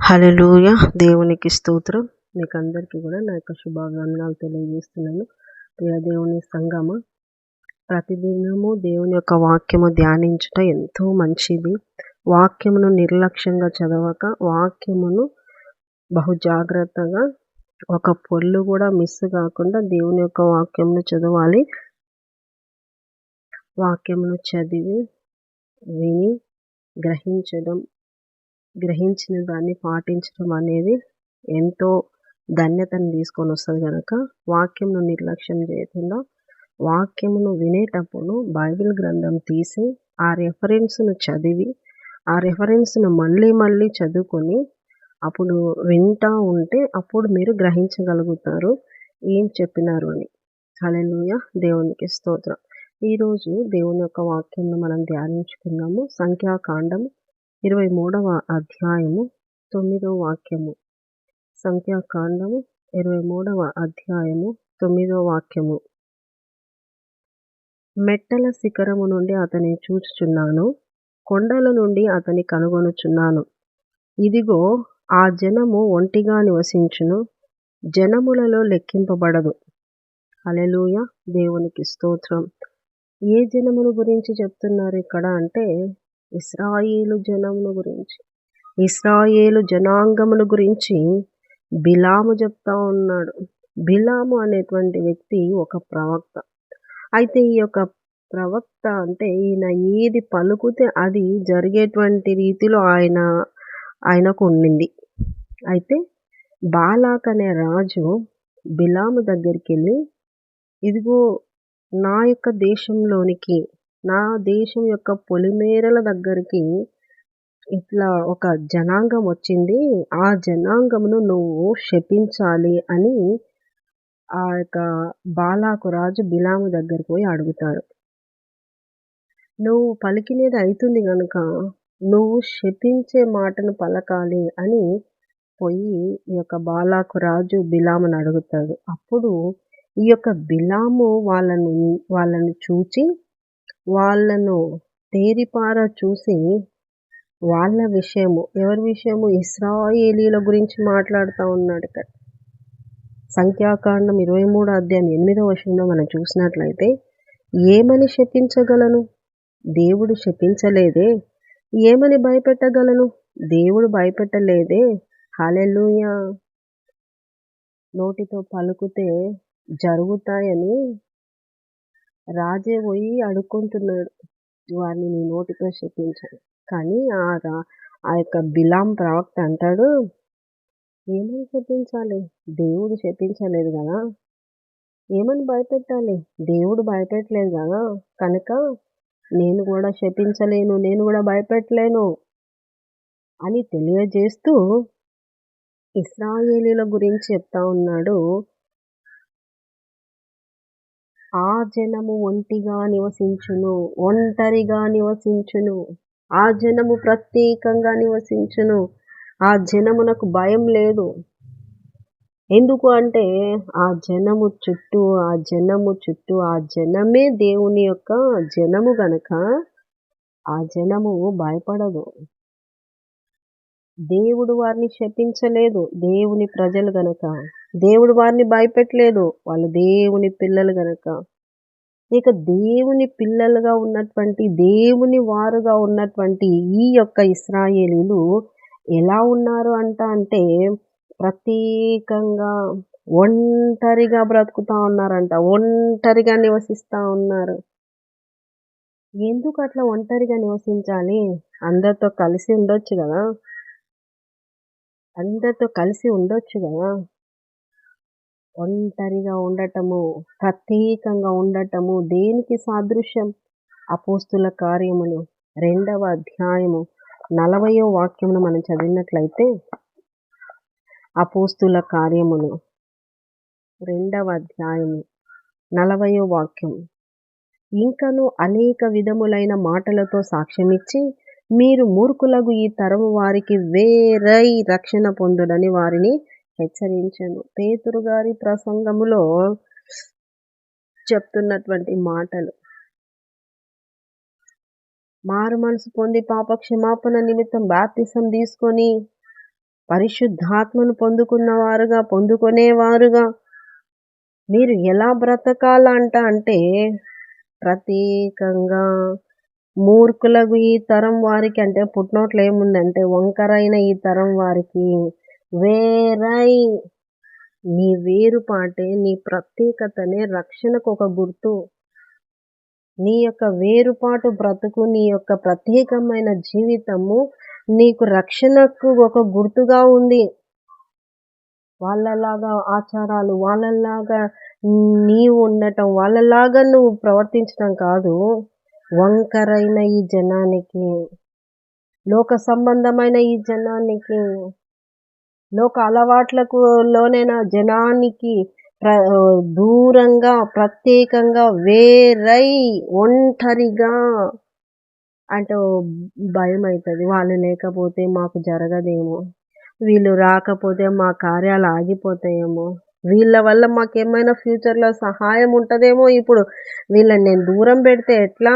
హల్లెలూయా! దేవునికి స్తోత్రం. మీకందరికీ కూడా నా యొక్క శుభావందనాలు తెలియజేస్తున్నాను. ప్రియ దేవుని సంగమా, ప్రతిదినము దేవుని యొక్క వాక్యము ధ్యానించుట ఎంతో మంచిది. వాక్యమును నిర్లక్ష్యంగా చదవక, వాక్యమును బహు జాగ్రత్తగా ఒక పొల్లు కూడా మిస్ కాకుండా దేవుని యొక్క వాక్యమును చదవాలి. వాక్యమును చదివి, విని, గ్రహించిన దాన్ని పాటించడం అనేది ఎంతో ధన్యతను తీసుకొని వస్తుంది కనుక వాక్యమును నిర్లక్ష్యం చేయకుండా వాక్యమును వినేటప్పుడు బైబిల్ గ్రంథం తీసి ఆ రెఫరెన్స్ను చదివి ఆ రెఫరెన్స్ను మళ్ళీ చదువుకొని అప్పుడు వింటా ఉంటే అప్పుడు మీరు గ్రహించగలుగుతారు ఏం చెప్పినారు అని. హల్లెలూయా! దేవునికి స్తోత్రం. ఈరోజు దేవుని యొక్క వాక్యంను మనం ధ్యానించుకున్నాము. సంఖ్యాకాండము 23వ అధ్యాయము 9వ వాక్యము. సంఖ్యాకాండము 23వ అధ్యాయము 9వ వాక్యము. మెట్టల శిఖరము నుండి అతని చూచుచున్నాను, కొండల నుండి అతని కనుగొనుచున్నాను. ఇదిగో ఆ జనము ఒంటిగా నివసించును, జనములలో లెక్కింపబడదు. హల్లెలూయా! దేవునికి స్తోత్రం. ఏ జనమును గురించి చెప్తున్నారు ఇక్కడ అంటే ఇశ్రాయేలు జనమును గురించి, ఇశ్రాయేలు జనాంగమును గురించి బిలాము చెప్తా ఉన్నాడు. బిలాము అనేటువంటి వ్యక్తి ఒక ప్రవక్త. అయితే ఈ యొక్క ప్రవక్త అంటే ఈయన ఏది పలుకుతే అది జరిగేటువంటి రీతిలో ఆయనకు ఉండింది. అయితే బాలాక్ అనే రాజు బిలాము దగ్గరికి వెళ్ళి, ఇదిగో నా యొక్క దేశంలోనికి, నా దేశం యొక్క పొలిమేరల దగ్గరికి ఇట్లా ఒక జనాంగం వచ్చింది, ఆ జనాంగమును నువ్వు శపించాలి అని ఆ యొక్క బాలాకు రాజు బిలాము దగ్గరికి పోయి అడుగుతాడు. నువ్వు పలికినది అవుతుంది కనుక నువ్వు శపించే మాటను పలకాలి అని పోయి ఈ యొక్క బాలాకు రాజు బిలామును అడుగుతాడు. అప్పుడు ఈ యొక్క బిలాము వాళ్ళను చూచి, వాళ్ళను తేరిపార చూసి, వాళ్ళ విషయము, ఎవరి విషయము, ఇశ్రాయేలీల గురించి మాట్లాడుతూ ఉన్నాడు ఇక్కడ. సంఖ్యాకాండం 23వ అధ్యాయం 8వ వచనంలో మనం చూసినట్లయితే, ఏమని శపించగలను, దేవుడు శపించలేదే, ఏమని భయపెట్టగలను, దేవుడు భయపెట్టలేదే. హల్లెలూయా! నోటితో పలుకుతే జరుగుతాయని రాజే పోయి అడుక్కుంటున్నాడు, వారిని నీ నోటితో శపించాడు. కానీ ఆ యొక్క బిలాం ప్రవక్త అంటాడు, ఏమని శపించాలి, దేవుడు శపించలేదు కదా, ఏమని భయపెట్టాలి, దేవుడు భయపెట్టలేదు కదా, కనుక నేను కూడా శపించలేను, నేను కూడా భయపెట్టలేను అని తెలియజేస్తూ ఇశ్రాయేలీల గురించి చెప్తా ఉన్నాడు. ఆ జనము ఒంటిగా నివసించును, ఒంటరిగా నివసించును, ఆ జనము ప్రత్యేకంగా నివసించును, ఆ జనమునకు భయం లేదు. ఎందుకు అంటే ఆ జనము చుట్టూ ఆ జనమే దేవుని యొక్క జనము గనక ఆ జనము భయపడదు. దేవుడు వారిని శపించలేదు, దేవుని ప్రజలు గనక. దేవుడు వారిని భయపెట్టలేదు, వాళ్ళు దేవుని పిల్లలు గనక. ఇక దేవుని పిల్లలుగా ఉన్నటువంటి, దేవుని వారుగా ఉన్నటువంటి ఈ యొక్క ఇశ్రాయేలీలు ఎలా ఉన్నారు అంటే ప్రత్యేకంగా ఒంటరిగా బ్రతుకుతా ఉన్నారంట, ఒంటరిగా నివసిస్తా ఉన్నారు. ఎందుకు అట్లా ఒంటరిగా నివసించాలి, అందరితో కలిసి ఉండొచ్చు కదా, ఒంటరిగా ఉండటము, ప్రత్యేకంగా ఉండటము దేనికి సాదృశ్యం? అపోస్తుల కార్యములు 2వ అధ్యాయము 40వ వాక్యమును మనం చదివినట్లయితే, అపోస్తుల కార్యములు 2వ అధ్యాయము 40వ వాక్యం. ఇంకను అనేక విధములైన మాటలతో సాక్ష్యమిచ్చి, మీరు మూర్ఖులగు ఈ తరము వారికి వేరై రక్షణ పొందుడని వారిని హెచ్చరించెను. పేతురు గారి ప్రసంగములో చెప్తున్నటువంటి మాటలు, మారు మనసు పొంది పాప క్షమాపణ నిమిత్తం బాప్తిసం తీసుకొని పరిశుద్ధాత్మను పొందుకునేవారుగా మీరు ఎలా బ్రతకాలంట అంటే ప్రత్యేకంగా మూర్ఖులకు ఈ తరం వారికి అంటే పుట్నోట్లో ఏముందంటే వంకరైన ఈ తరం వారికి వేరై నీ వేరుపాటే నీ ప్రత్యేకతనే రక్షణకు ఒక గుర్తు. నీ యొక్క వేరుపాటు బ్రతుకు నీ యొక్క ప్రత్యేకమైన జీవితము నీకు రక్షణకు ఒక గుర్తుగా ఉంది. వాళ్ళలాగా ఆచారాలు వాళ్ళలాగా నీవు ఉండటం వాళ్ళలాగా నువ్వు ప్రవర్తించడం కాదు. వంకరైన ఈ జనానికి, లోక సంబంధమైన ఈ జనానికి, లోక అలవాట్లకు లోనైన జనానికి దూరంగా ప్రత్యేకంగా వేరై ఒంటరిగా అంటే భయం అవుతుంది. వాళ్ళు లేకపోతే మాకు జరగదేమో, వీళ్ళు రాకపోతే మా కార్యాలు ఆగిపోతాయేమో, వీళ్ళ వల్ల మాకేమైనా ఫ్యూచర్లో సహాయం ఉంటుందేమో, ఇప్పుడు వీళ్ళని నేను దూరం పెడితే ఎట్లా,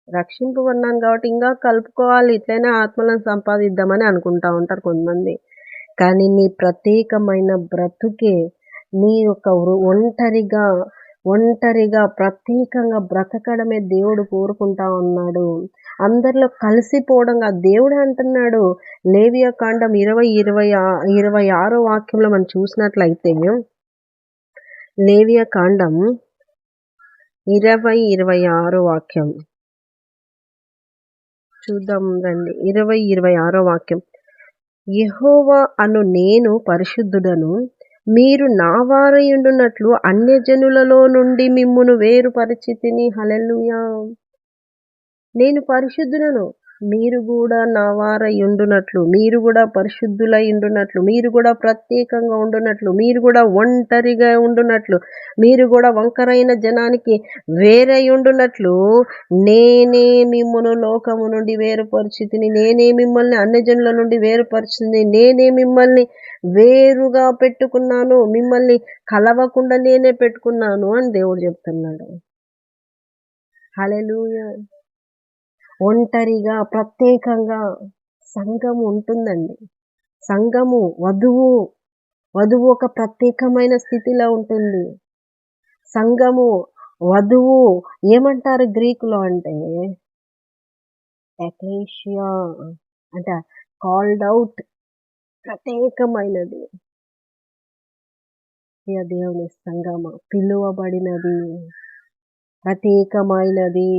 రక్షింపబడినాను కాబట్టి ఇంకా కలుపుకోవాలి, ఇట్లయినా ఆత్మలను సంపాదిద్దామని అనుకుంటా ఉంటారు కొంతమంది. కానీ నీ ప్రత్యేకమైన బ్రతుకే నీ యొక్క ఒంటరిగా ప్రత్యేకంగా బ్రతకడమే దేవుడు కోరుకుంటా ఉన్నాడు. అందరిలో కలిసిపోవడంగా దేవుడే అంటున్నాడు. లేవియాకాండం 26 వాక్యంలో మనం చూసినట్లయితే, లేవియాకాండం 26 వాక్యం చూద్దాం రండి. 26 వాక్యం. యెహోవా అను నేను పరిశుద్ధుడను, మీరు నా వారయుండునట్లు అన్యజనులలో నుండి మిమ్మును వేరుపరిచితిని. హల్లెలూయా. నేను పరిశుద్ధులను, మీరు కూడా నా వారయుండునట్లు, మీరు కూడా పరిశుద్ధులై ఉండునట్లు, మీరు కూడా ప్రత్యేకంగా ఉండునట్లు, మీరు కూడా ఒంటరిగా ఉండునట్లు, మీరు కూడా వంకరైన జనానికి వేరై ఉండునట్లు నేనే మిమ్మును లోకము నుండి వేరుపరిచితిని, నేనే మిమ్మల్ని అన్యజనుల నుండి వేరుపరిచింది, నేనే మిమ్మల్ని వేరుగా పెట్టుకున్నాను, మిమ్మల్ని కలవకుండా నేనే పెట్టుకున్నాను అని దేవుడు చెప్తున్నాడు. హల్లెలూయా. ఒంటరిగా ప్రత్యేకంగా సంఘము ఉంటుందండి. సంఘము వధువు ఒక ప్రత్యేకమైన స్థితిలో ఉంటుంది. సంఘము వధువు ఏమంటారు గ్రీకులో అంటే ఎక్లేషియా, అంటే కాల్డ్ అవుట్, ప్రత్యేకమైనది. దేవుని సంఘమ పిలువబడినది, ప్రత్యేకమైనది,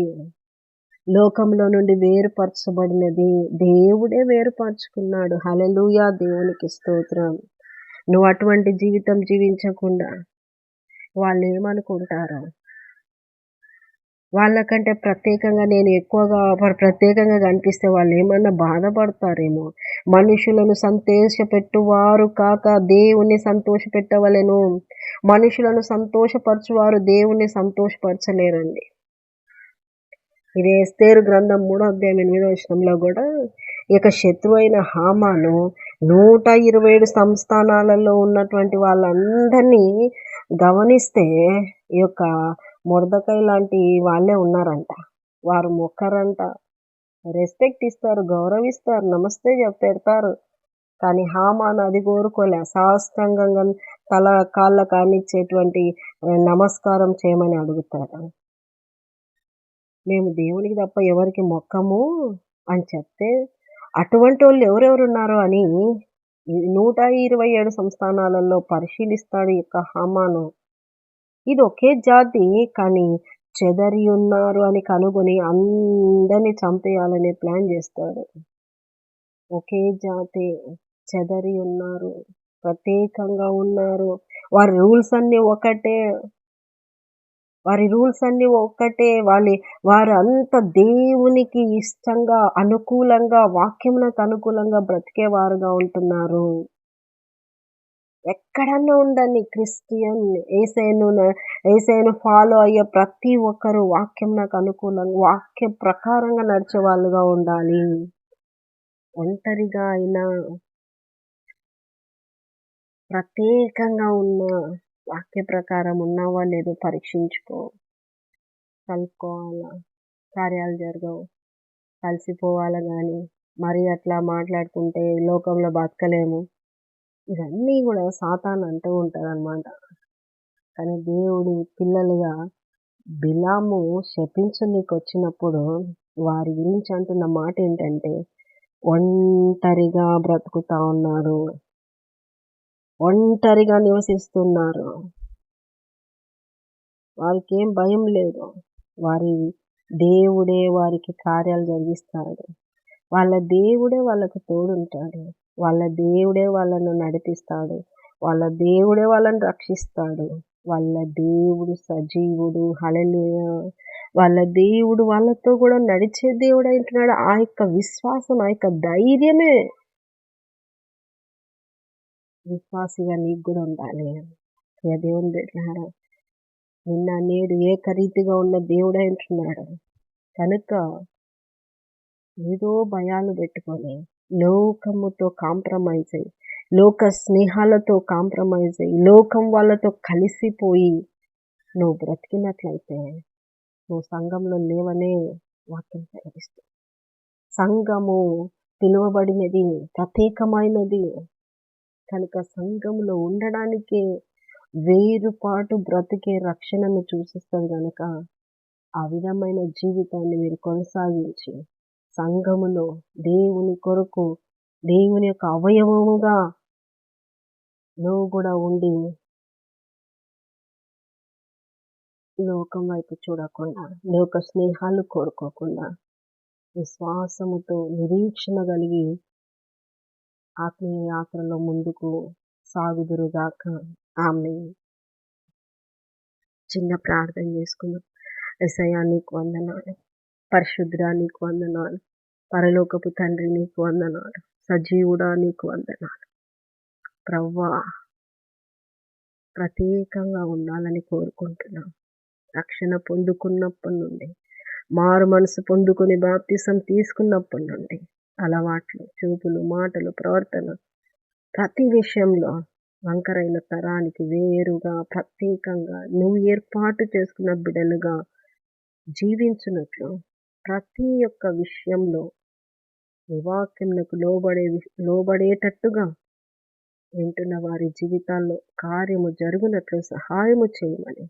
లోకంలో నుండి వేరుపరచబడినది, దేవుడే వేరుపరచుకున్నాడు. హల్లెలూయా. దేవునికి స్తోత్రం. నువ్వు అటువంటి జీవితం జీవించకుండా వాళ్ళు ఏమనుకుంటారో, వాళ్ళకంటే ప్రత్యేకంగా నేను ఎక్కువగా ప్రత్యేకంగా కనిపిస్తే వాళ్ళు ఏమన్నా బాధపడతారేమో. మనుషులను సంతోషపెట్టువారు కాక దేవుణ్ణి సంతోషపెట్టవలెను. మనుషులను సంతోషపరచువారు దేవుణ్ణి సంతోషపరచలేరండి. ఇది ఎస్తేరు గ్రంథం 3వ అధ్యాయం 8వ వచనంలో కూడా ఇక శత్రువైన హామాను 127 సంస్థానాలలో ఉన్నటువంటి వాళ్ళందరినీ గమనిస్తే ఈ యొక్క మొర్దెకై లాంటి వాళ్ళే ఉన్నారంట. వారు మొక్కరంట, రెస్పెక్ట్ ఇస్తారు, గౌరవిస్తారు, నమస్తే పెడతారు. కానీ హామాను అది కోరుకోలే. సాష్టాంగంగా తల కాళ్ళ కానిచ్చేటువంటి నమస్కారం చేయమని అడుగుతారు. మేము దేవునికి తప్ప ఎవరికి మొక్కము అని చెప్తే అటువంటి వాళ్ళు ఎవరెవరు ఉన్నారో అని 127 సంస్థానాలలో పరిశీలిస్తాడు ఈ యొక్క హామాను. ఇది ఒకే జాతి కానీ చెదరి ఉన్నారు అని కనుగొని అందరినీ చంపేయాలనే ప్లాన్ చేస్తాడు. ఒకే జాతి, చెదరి ఉన్నారు, ప్రత్యేకంగా ఉన్నారు, వారి రూల్స్ అన్నీ ఒక్కటే, వారు అంత దేవునికి ఇష్టంగా అనుకూలంగా వాక్యమునకు అనుకూలంగా బ్రతికేవారుగా ఉంటున్నారు. ఎక్కడన్నా ఉండండి క్రిస్టియన్, యేసయ్యను ఫాలో అయ్యే ప్రతి ఒక్కరు వాక్యమునకు అనుకూలంగా వాక్య ప్రకారంగా నడిచే వాళ్ళుగా ఉండాలి. ఒంటరిగా అయినా ప్రత్యేకంగా ఉన్న వాక్య ప్రకారం ఉన్నావా లేదో పరీక్షించుకో. కలుపుకోవాలా, కార్యాలు జరగవు, కలిసిపోవాలా కానీ మరి అట్లా మాట్లాడుకుంటే లోకంలో బతకలేము. ఇవన్నీ గూడా సాతాను అంటూ ఉంటాడనమాట. కానీ దేవుడి పిల్లలుగా బిలాము శపించనీకొచ్చినప్పుడు వారి గురించి అంటున్న మాటేంటంటే, ఒంటరిగా బ్రతుకుతా ఉన్నారు. ఒంటరిగా నివసిస్తున్నారు. వారికేం భయం లేదు. వారి దేవుడే వారికి కార్యాలు జరిగిస్తాడు. వాళ్ళ దేవుడే వాళ్ళకు తోడుంటాడు. వాళ్ళ దేవుడే వాళ్ళను నడిపిస్తాడు. వాళ్ళ దేవుడే వాళ్ళని రక్షిస్తాడు. వాళ్ళ దేవుడు సజీవుడు. హల్లెలూయా! వాళ్ళ దేవుడు వాళ్ళతో కూడా నడిచే దేవుడైంటున్నాడు. ఆ యొక్క విశ్వాసం, ఆ యొక్క ధైర్యమే విశ్వాసిగా నీకు గూడా ఉండాలి. ప్రియ దేవుని బిడ్డలారా, నిన్న నేడు ఏకరీతిగా ఉన్న దేవుడైంటున్నాడు. కనుక ఏదో భయాలు పెట్టుకొని లోకముతో కాంప్రమైజ్ అయ్యి, లోక స్నేహాలతో కాంప్రమైజ్ అయ్యి, లోకం వాళ్ళతో కలిసిపోయి నువ్వు బ్రతికినట్లయితే నువ్వు సంఘంలో లేవనే వాక్యం సెలవిస్తుంది. సంఘము పిలువబడినది, ప్రత్యేకమైనది. కనుక సంఘంలో ఉండడానికే వేరుపాటు బ్రతికే రక్షణను సూచిస్తుంది గనక ఆ విధమైన జీవితాన్ని మీరు కొనసాగించి సంఘములో దేవుని కొరకు, దేవుని యొక్క అవయవముగా నువ్వు కూడా ఉండి లోకం వైపు చూడకుండా, లోక స్నేహాలు కోరుకోకుండా విశ్వాసముతో నిరీక్షణ కలిగి ఆత్మీయ యాత్రలో ముందుకు సాగుదురుగాక. ఆమేన్. చిన్న ప్రార్థన చేసుకుందాం. యేసయ్యా నీకు వందనాలు. పరిశుద్ధుడా నీకు వందనాలు. పరలోకపు తండ్రి నీకు వందనాలు. సజీవుడా నీకు వందనాలు. ప్రవ్వా, ప్రత్యేకంగా ఉండాలని కోరుకుంటున్నాం. రక్షణ పొందుకున్నప్పటి నుండి, మారు మనసు పొందుకుని బాప్తిసం తీసుకున్నప్పటి నుండి అలవాట్లు, చూపులు, మాటలు, ప్రవర్తన ప్రతి విషయంలో వంకరైన తరానికి వేరుగా ప్రత్యేకంగా నువ్వు ఏర్పాటు చేసుకున్న బిడ్డలుగా జీవించినట్లు ప్రతి ఒక్క విషయంలో నీ వాక్యమునకు లోబడేటట్టుగా వింటున్న వారి జీవితాల్లో కార్యము జరుగునట్లు సహాయము చేయమని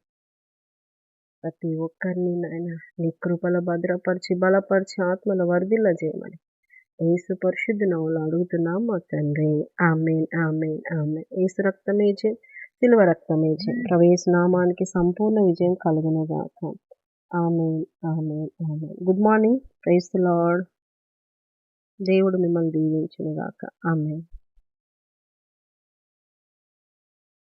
ప్రతి ఒక్కరిని నాయన నీ కృపలో భద్రపరిచి బలపరిచి ఆత్మల వర్ధిల్ల చేయమని యేసు పరిశుద్ధ నామములో అడుగుతున్నాం మా తండ్రి. ఆమేన్, ఆమేన్, ఆమేన్. యేసు రక్తమే జయం, శిలువ రక్తమే జయం. యేసు నామానికి సంపూర్ణ విజయం కలుగును గాక. ఆమేన్, ఆమేన్, ఆమేన్. Good morning. Praise the Lord. దేవుడు మిమ్మల్ని దీవించును గాక. ఆమేన్.